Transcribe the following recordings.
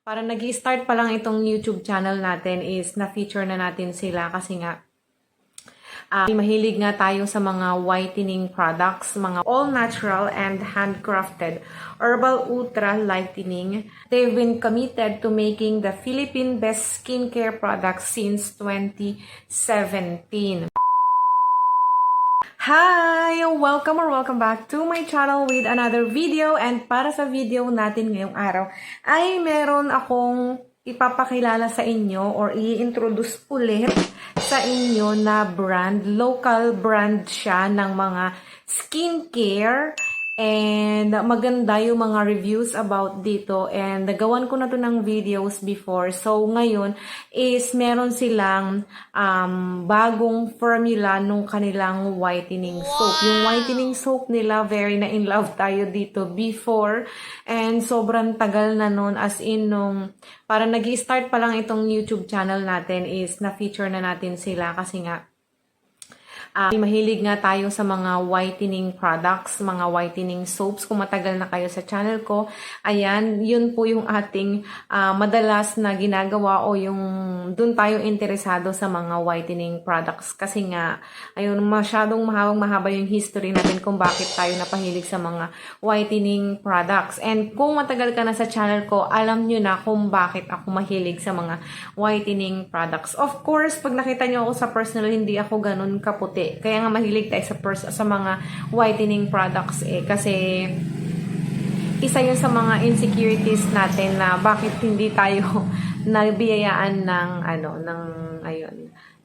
Para nag-i-start pa lang itong YouTube channel natin is na-feature na natin sila kasi nga mahilig nga tayo sa mga whitening products, mga all-natural and handcrafted herbal ultra lightening. They've been committed to making the Philippine best skincare products since 2017. Hi! Welcome back to my channel with another video, and para sa video natin ngayong araw ay meron akong ipapakilala sa inyo or i-introduce ulit sa inyo na brand. Local brand siya ng mga skincare. And maganda yung mga reviews about dito. And nagawan ko na to ng videos before. So ngayon is meron silang bagong formula nung kanilang whitening soap. Yung whitening soap nila, very na in love tayo dito before. And sobrang tagal na nun, as in nung para nag-i-start pa lang itong YouTube channel natin is na-feature na natin sila kasi nga mahilig nga tayo sa mga whitening products, mga whitening soaps. Kung matagal na kayo sa channel ko, ayan, yun po yung ating madalas na ginagawa o yung dun tayo interesado sa mga whitening products. Kasi nga, ayun, masyadong mahaba yung history natin kung bakit tayo napahilig sa mga whitening products. And kung matagal ka na sa channel ko, alam nyo na kung bakit ako mahilig sa mga whitening products. Of course, pag nakita nyo ako sa personal, hindi ako ganun kaputi. Kaya nga mahilig tayo sa mga whitening products kasi isa yun sa mga insecurities natin na bakit hindi tayo nabiyayaan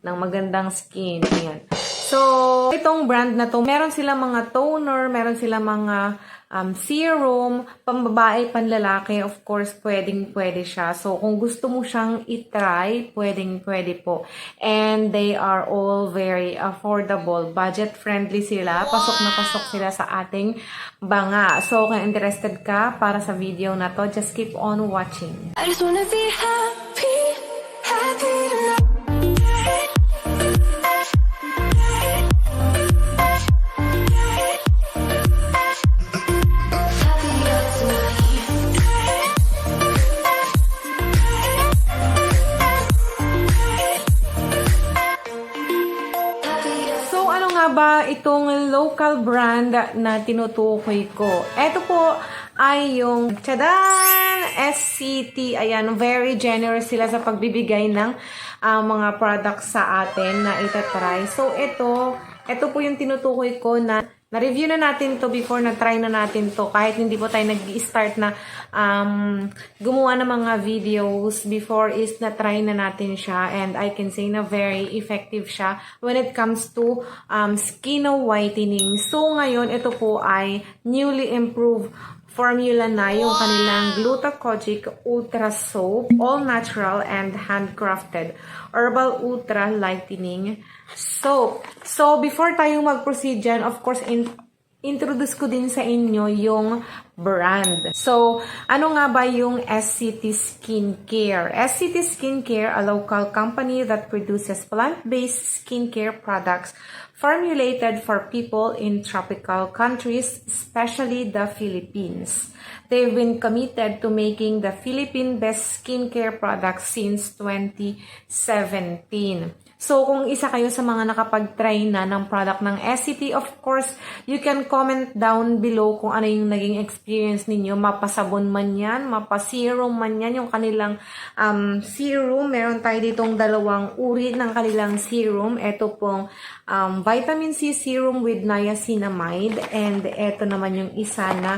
ng magandang skin. Ayan. So, itong brand na to, meron sila mga toner, meron sila mga serum, pambabae, panlalaki, of course, pwedeng-pwede siya. So, kung gusto mo siyang itry, pwedeng-pwede po. And they are all very affordable. Budget-friendly sila. Pasok na pasok sila sa ating banga. So, kung interested ka para sa video na to, just keep on watching. I just wanna be happy, happy tonight. Ba itong local brand na tinutukoy ko? Ito po ay yung Chadan SCT. Ayan, very generous sila sa pagbibigay ng mga products sa atin na itatry. So ito po yung tinutukoy ko na na-review na natin to before, na-try na natin to. Kahit hindi po tayo nag-i-start na gumawa ng mga videos before, is na-try na natin siya. And I can say na very effective siya when it comes to skin whitening. So ngayon, ito po ay newly improved formula na yung kanilang Gluta-Kojic Ultra Soap, all natural and handcrafted herbal ultra lightening soap. So before tayong mag-proceed dyan, of course, introduce ko din sa inyo yung brand. So, ano nga ba yung SCT Skincare? SCT Skincare, a local company that produces plant-based skincare products formulated for people in tropical countries, especially the Philippines. They've been committed to making the Philippine best skincare products since 2017. So, kung isa kayo sa mga nakapag-try na ng product ng SCT, of course, you can comment down below kung ano yung naging experience ninyo. Mapasabon man yan, mapaserum man yan, yung kanilang serum. Meron tayo ditong dalawang uri ng kanilang serum. Ito pong vitamin C serum with niacinamide. And ito naman yung isa na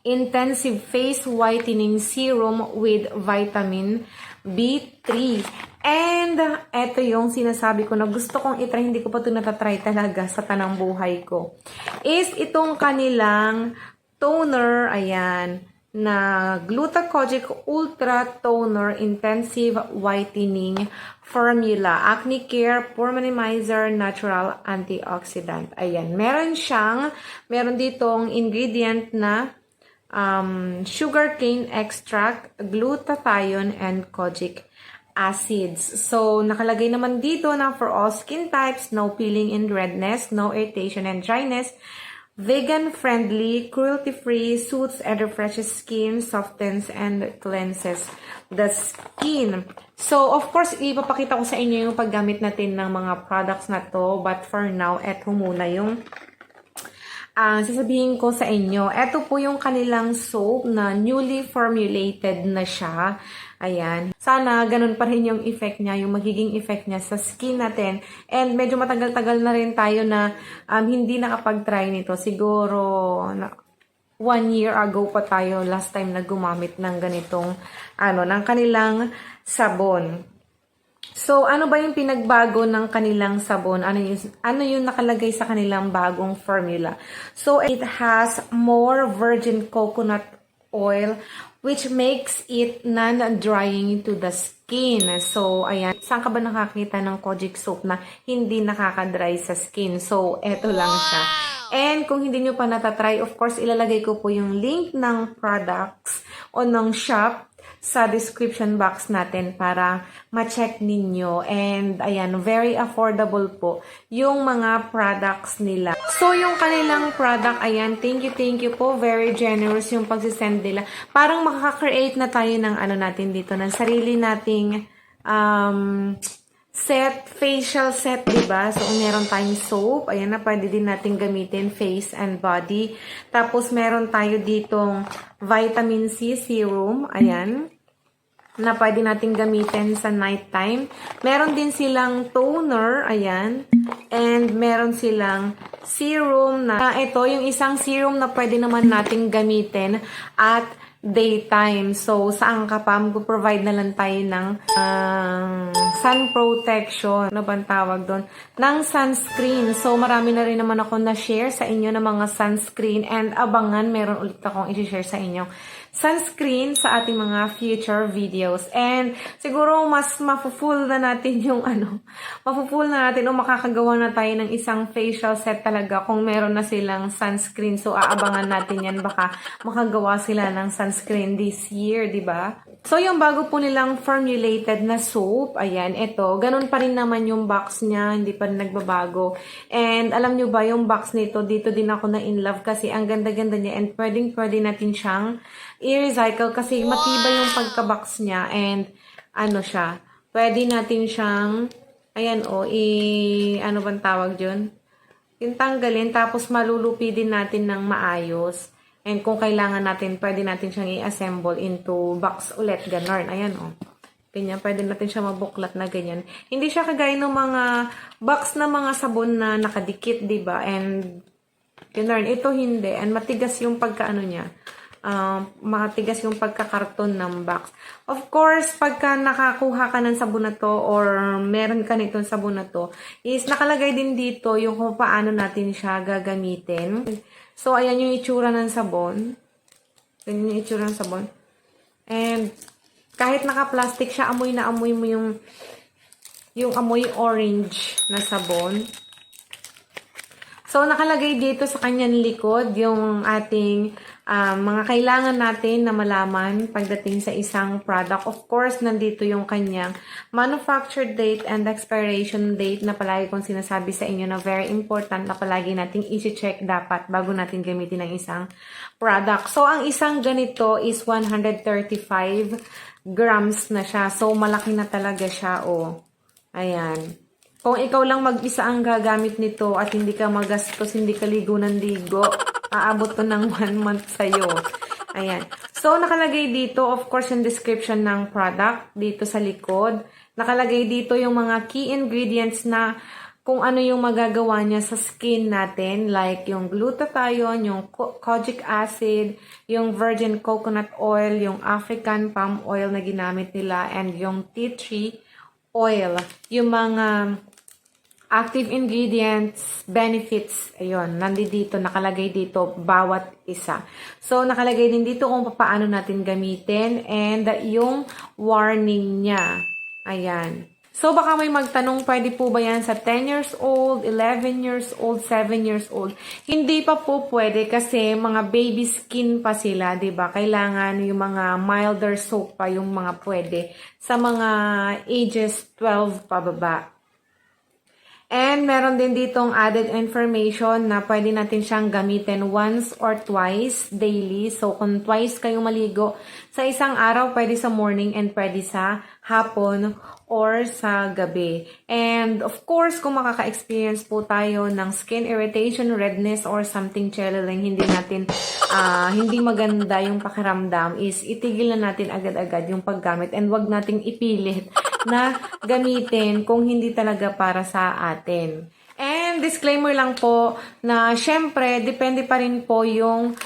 intensive face whitening serum with vitamin B3. And eto yung sinasabi ko na gusto kong itry, hindi ko pa ito natatry talaga sa tanang buhay ko, is itong kanilang toner, ayan, na Gluta-Kojic Ultra Toner Intensive Whitening Formula. Acne Care Pore Minimizer Natural Antioxidant. Ayan, meron ditong ingredient na sugarcane extract, glutathione, and kojic acids. So, nakalagay naman dito na for all skin types, no peeling and redness, no irritation and dryness, vegan-friendly, cruelty-free, soothes and refreshes skin, softens and cleanses the skin. So, of course, ipapakita ko sa inyo yung paggamit natin ng mga products na to. But for now, eto muna yung sasabihin ko sa inyo. Ito po yung kanilang soap na newly formulated na siya. Ayan. Sana ganun pa rin yung effect niya, yung magiging effect niya sa skin natin. And medyo matagal-tagal na rin tayo na hindi nakapag-try nito. Siguro 1 year ago pa tayo last time na gumamit ng ganitong ng kanilang sabon. So, ano ba yung pinagbago ng kanilang sabon? Ano yung nakalagay sa kanilang bagong formula? So, it has more virgin coconut oil which makes it non-drying to the skin. So, ayan. Saan ka ba nakakita ng Kojic soap na hindi nakaka-dry sa skin? So, eto lang siya. And kung hindi nyo pa natatry, of course, ilalagay ko po yung link ng products o ng shop sa description box natin para ma-check ninyo. And ayan, very affordable po yung mga products nila. So, yung kanilang product, ayan, thank you po. Very generous yung pagsisend nila. Parang makaka-create na tayo ng natin dito, ng sarili nating facial set, diba? So, meron tayong soap. Ayan na, pwede din natin gamitin face and body. Tapos, meron tayo ditong vitamin C serum. Ayan. Na pwede natin gamitin sa nighttime. Meron din silang toner. Ayan. And meron silang serum na ito, yung isang serum na pwede naman natin gamitin at daytime. So, saan ka pa? Mag-provide na lang tayo ng sun protection. Ano bang tawag doon? Ng sunscreen. So, marami na rin naman ako na-share sa inyo ng mga sunscreen. And abangan, meron ulit akong i-share sa inyo sunscreen sa ating mga future videos. And siguro mas mafu-full na natin yung mafu-full na natin o makakagawa na tayo ng isang facial set talaga kung meron na silang sunscreen. So, aabangan natin yan. Baka makagawa sila ng sunscreen this year, di ba? So, yung bago po nilang formulated na soap, ayan, ito, ganun pa rin naman yung box niya, hindi pa rin nagbabago. And alam nyo ba, yung box nito, dito din ako na in love kasi ang ganda-ganda niya and pwede natin siyang i-recycle kasi matibay yung pagka-box niya and siya, pwede natin siyang, ayan ano bang tawag dyan? Yung tanggalin, tapos malulupi din natin ng maayos. And kung kailangan natin, pwede natin siyang i-assemble into box ulit. Ganon. Ayan, Ganyan. Pwede natin siya mabuklat na ganyan. Hindi siya kagaya ng mga box na mga sabon na nakadikit, diba? And, ganon. Ito hindi. And matigas yung pagkaano niya. Matigas yung pagkakarton ng box. Of course, pagka nakakuha ka ng sabon na to or meron ka nitong sabon na to, is nakalagay din dito yung kung paano natin siya gagamitin. So, ayan yung itsura ng sabon. Ganyan yung itsura ng sabon. And, kahit naka-plastic siya, amoy na amoy mo yung amoy orange na sabon. So, nakalagay dito sa kanyang likod yung ating mga kailangan natin na malaman pagdating sa isang product. Of course, nandito yung kanyang manufacture date and expiration date na palagi kong sinasabi sa inyo na very important na palagi nating isi-check dapat bago natin gamitin ang isang product. So, ang isang ganito is 135 grams na siya. So, malaki na talaga siya, Ayan. Kung ikaw lang mag-isa ang gagamit nito at hindi ka magastos, hindi ka ligo ng ligo, aabot to ng 1 month sa'yo. Ayan. So, nakalagay dito, of course, yung description ng product dito sa likod. Nakalagay dito yung mga key ingredients na kung ano yung magagawa niya sa skin natin. Like yung glutathione, yung kojic acid, yung virgin coconut oil, yung African palm oil na ginamit nila, and yung tea tree oil. Yung mga active ingredients, benefits, ayun, nandito, nakalagay dito, bawat isa. So, nakalagay din dito kung paano natin gamitin and yung warning niya. Ayan. So, baka may magtanong, pwede po ba yan sa 10 years old, 11 years old, 7 years old? Hindi pa po pwede kasi mga baby skin pa sila, diba? Kailangan yung mga milder soap pa yung mga pwede sa mga ages 12 pababa. And meron din ditong added information na pwede natin siyang gamitin once or twice daily. So, kung twice kayo maligo sa isang araw, pwede sa morning and pwede sa hapon or sa gabi. And of course, kung makaka-experience po tayo ng skin irritation, redness, or something chilling, hindi maganda yung pakiramdam, is itigil na natin agad-agad yung paggamit and wag nating ipilit na gamitin kung hindi talaga para sa atin. And disclaimer lang po na syempre, depende pa rin po yung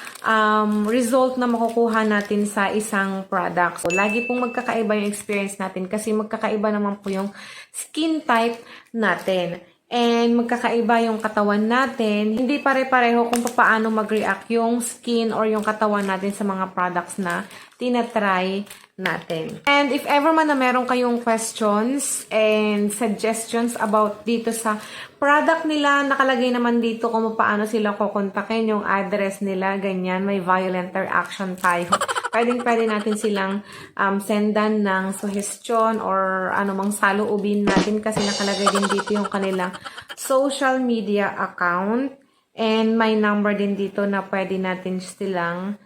result na makukuha natin sa isang product. So, lagi pong magkakaiba yung experience natin kasi magkakaiba naman po yung skin type natin. And magkakaiba yung katawan natin. Hindi pare-pareho kung paano mag-react yung skin or yung katawan natin sa mga products na tinatry natin. And if ever man na meron kayong questions and suggestions about dito sa product nila, nakalagay naman dito kung paano sila kukontakin, yung address nila, ganyan, may violent interaction tayo. Pwede natin silang sendan ng suggestion or anumang saloobin natin kasi nakalagay din dito yung kanilang social media account and may number din dito na pwede natin silang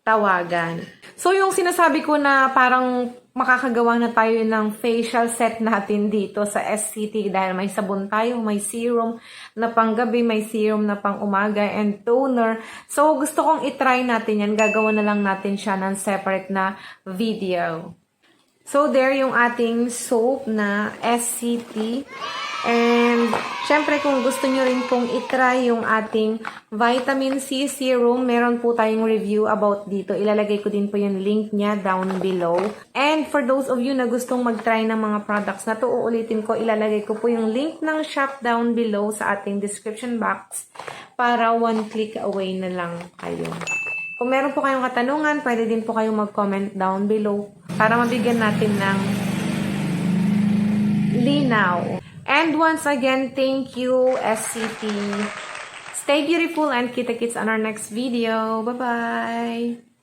tawagan. So, yung sinasabi ko na parang makakagawa na tayo ng facial set natin dito sa SCT dahil may sabon tayo, may serum na panggabi, may serum na pang umaga, and toner. So, gusto kong itry natin yan. Gagawa na lang natin siya ng separate na video. So, there yung ating soap na SCT. And, syempre, kung gusto nyo rin pong itry yung ating vitamin C serum, meron po tayong review about dito. Ilalagay ko din po yung link niya down below. And for those of you na gustong mag-try ng mga products na to, uulitin ko, ilalagay ko po yung link ng shop down below sa ating description box para one click away na lang kayo. Kung meron po kayong katanungan, pwede din po kayong mag-comment down below para mabigyan natin ng linaw. And once again, thank you, SCT. Stay beautiful and kita-kits on our next video. Bye-bye!